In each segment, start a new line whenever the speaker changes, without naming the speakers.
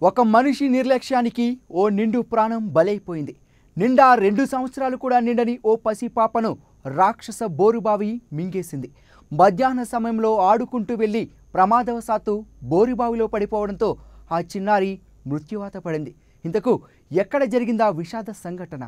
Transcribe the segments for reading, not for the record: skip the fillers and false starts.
ఒక మనిషి నిర్లక్ష్యానికి ఓ నిండు ప్రాణం బలైపోయింది. నిండా 2 సంవత్సరాలు కూడా నిండని ఓ పసిపాపను రాక్షస బోరుబావి మింగేసింది. మధ్యాహ్న సమయంలో ఆడుకుంటూ వెళ్లి ప్రమాదవశాత్తు బోరుబావిలో పడిపోవడంతో ఆ చిన్నారి మృత్యువాత పడింది. ఇంతకు ఎక్కడ జరిగిందా విషాద సంఘటన?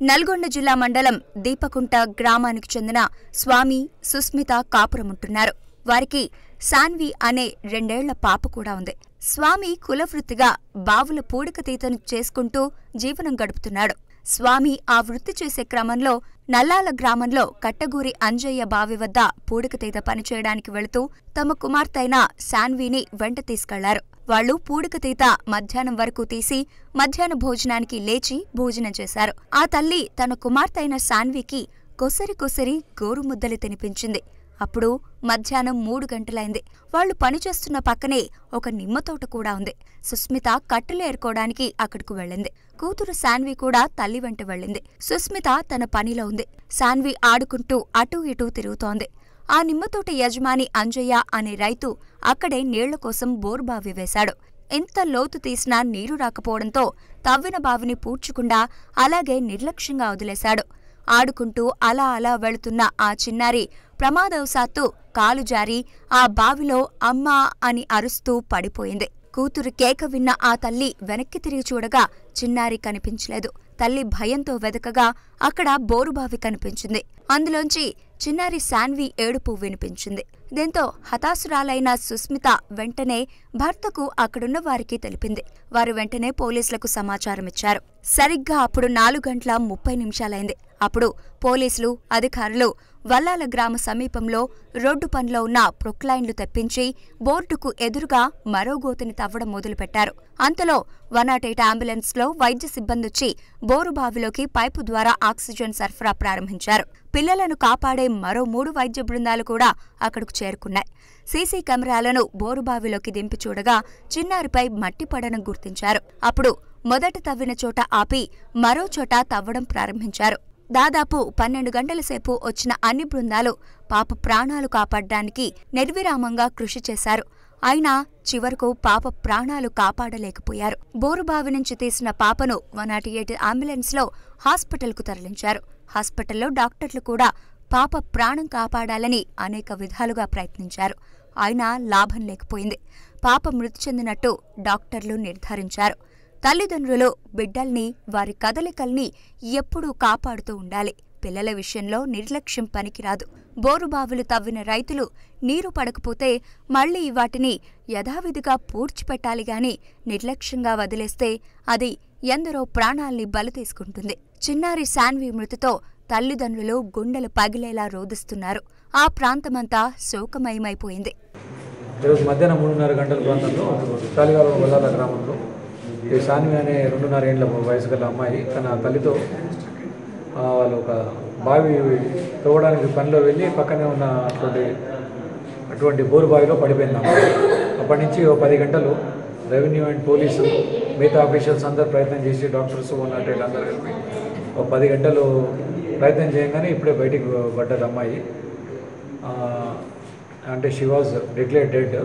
నల్గొండ జిల్లా మండలం దీపకుంట గ్రామానికి చెందిన స్వామి, సుస్మిత కాపురముంటున్నారు. వారికి సాన్వి అనే 2 ఏళ్ల పాప కూడా ఉంది. స్వామి కులవృత్తిగా బావుల పూడికతీతను చేసుకుంటూ జీవనం గడుపుతున్నాడు. స్వామి ఆ వృత్తి చేసే క్రమంలో నల్లాల గ్రామంలో కట్టగూరి అంజయ్య బావి వద్ద పూడికతీత పనిచేయడానికి వెళుతూ తమ కుమార్తెైన సాన్విని వెంట తీసుకెళ్లారు. వాళ్లు పూడికతీత మధ్యాహ్నం వరకు తీసి మధ్యాహ్న భోజనానికి లేచి భోజనం చేశారు. ఆ తల్లి తన కుమార్తెైన సాన్వికి కొసరి గోరుముద్దలు తినిపించింది. అప్పుడు మధ్యాహ్నం 3 గంటలైంది. వాళ్లు పనిచేస్తున్న పక్కనే ఒక నిమ్మతోట కూడా ఉంది. సుస్మిత కట్టెలు ఏరుకోవడానికి అక్కడకు వెళ్ళింది. కూతురు సాన్వి కూడా తల్లి వెంట వెళ్ళింది. సుస్మిత తన పనిలో ఉంది. సాన్వి ఆడుకుంటూ అటూ ఇటూ తిరుగుతోంది. ఆ నిమ్మతోట యజమాని అంజయ్య అనే రైతు అక్కడే నీళ్ల కోసం బోరుబావి వేశాడు. ఎంత లోతు తీసినా నీరు రాకపోవడంతో తవ్విన బావిని పూడ్చకుండా అలాగే నిర్లక్ష్యంగా వదిలేశాడు. ఆడుకుంటూ అలా వెళుతున్న ఆ చిన్నారి ప్రమాదవశాత్తు కాలు జారి ఆ బావిలో అమ్మా అని అరుస్తూ పడిపోయింది. కూతురు కేక విన్న ఆ తల్లి వెనక్కి తిరిగి చూడగా చిన్నారి కనిపించలేదు. తల్లి భయంతో వెదకగా అక్కడ బోరుబావి కనిపించింది. అందులోంచి చిన్నారి సాన్వి ఏడుపు వినిపించింది. దీంతో హతాశురాలైన సుస్మిత వెంటనే భర్తకు అక్కడున్న వారికి తెలిపింది. వారు వెంటనే పోలీసులకు సమాచారమిచ్చారు. సరిగ్గా అప్పుడు 4:30 అప్పుడు పోలీసులు అధికారులు వల్లాల గ్రామ సమీపంలో రోడ్డు పనిలో ఉన్న ప్రొక్లైన్లు తెప్పించి బోర్డుకు ఎదురుగా మరో గోతిని తవ్వడం మొదలుపెట్టారు. అంతలో 108 అంబులెన్స్లో వైద్య సిబ్బందొచ్చి బోరుబావిలోకి పైపు ద్వారా ఆక్సిజన్ సరఫరా ప్రారంభించారు. పిల్లలను కాపాడే మరో 3 వైద్య బృందాలు కూడా అక్కడకు చేరుకున్నాయి. సీసీ కెమెరాలను బోరుబావిలోకి దింపి చూడగా చిన్నారిపై మట్టి పడడం గుర్తించారు. అప్పుడు మొదట తవ్విన చోట ఆపి మరో చోట తవ్వడం ప్రారంభించారు. దాదాపు 12 గంటల సేపు వచ్చిన అన్ని బృందాలు పాప ప్రాణాలు కాపాడడానికి నిర్విరామంగా కృషి చేశారు. అయినా చివరకు పాప ప్రాణాలు కాపాడలేకపోయారు. బోరుబావి నుంచి తీసిన పాపను 108 అంబులెన్స్లో హాస్పిటల్కు తరలించారు. హాస్పిటల్లో డాక్టర్లు కూడా పాప ప్రాణం కాపాడాలని అనేక విధాలుగా ప్రయత్నించారు. అయినా లాభం లేకపోయింది. పాప మృతి చెందినట్టు డాక్టర్లు నిర్ధారించారు. తల్లిదండ్రులు బిడ్డల్ని, వారి కదలికల్ని ఎప్పుడూ కాపాడుతూ ఉండాలి. పిల్లల విషయంలో నిర్లక్ష్యం పనికిరాదు. బోరుబావులు తవ్విన రైతులు నీరు పడకపోతే మళ్లీ వాటిని యథావిధిగా పూడ్చిపెట్టాలిగాని నిర్లక్ష్యంగా వదిలేస్తే అది ఎందరో ప్రాణాల్ని బలి తీసుకుంటుంది. చిన్నారి సాన్వి మృతితో తల్లిదండ్రులు గుండెలు పగిలేలా రోదిస్తున్నారు. ఆ ప్రాంతమంతా శోకమయమైపోయింది.
ఈరోజు మధ్యాహ్నం 3:30 గంటల ప్రాంతంలో చాలిగాల వల్లాల గ్రామంలో ఈ సాన్వి అనే 2.5 ఏళ్ల వయసు గల అమ్మాయి తన తల్లితో వాళ్ళు ఒక బావి తవ్వడానికి పనిలో వెళ్ళి పక్కనే ఉన్న అటువంటి బోరు బావిలో పడిపోయింది అమ్మాయి. అప్పటి నుంచి 10 గంటలు రెవెన్యూ అండ్ పోలీసు మిగతా ఆఫీషియల్స్ అందరూ ప్రయత్నం చేసి డాక్టర్స్ ఉన్నట్టు అందరూ కలిపి 10 గంటలు ప్రయత్నం చేయగానే ఇప్పుడే బయటికి పడ్డది అమ్మాయి. అంటే షీ వాజ్ డిక్లేర్డ్ డెడ్.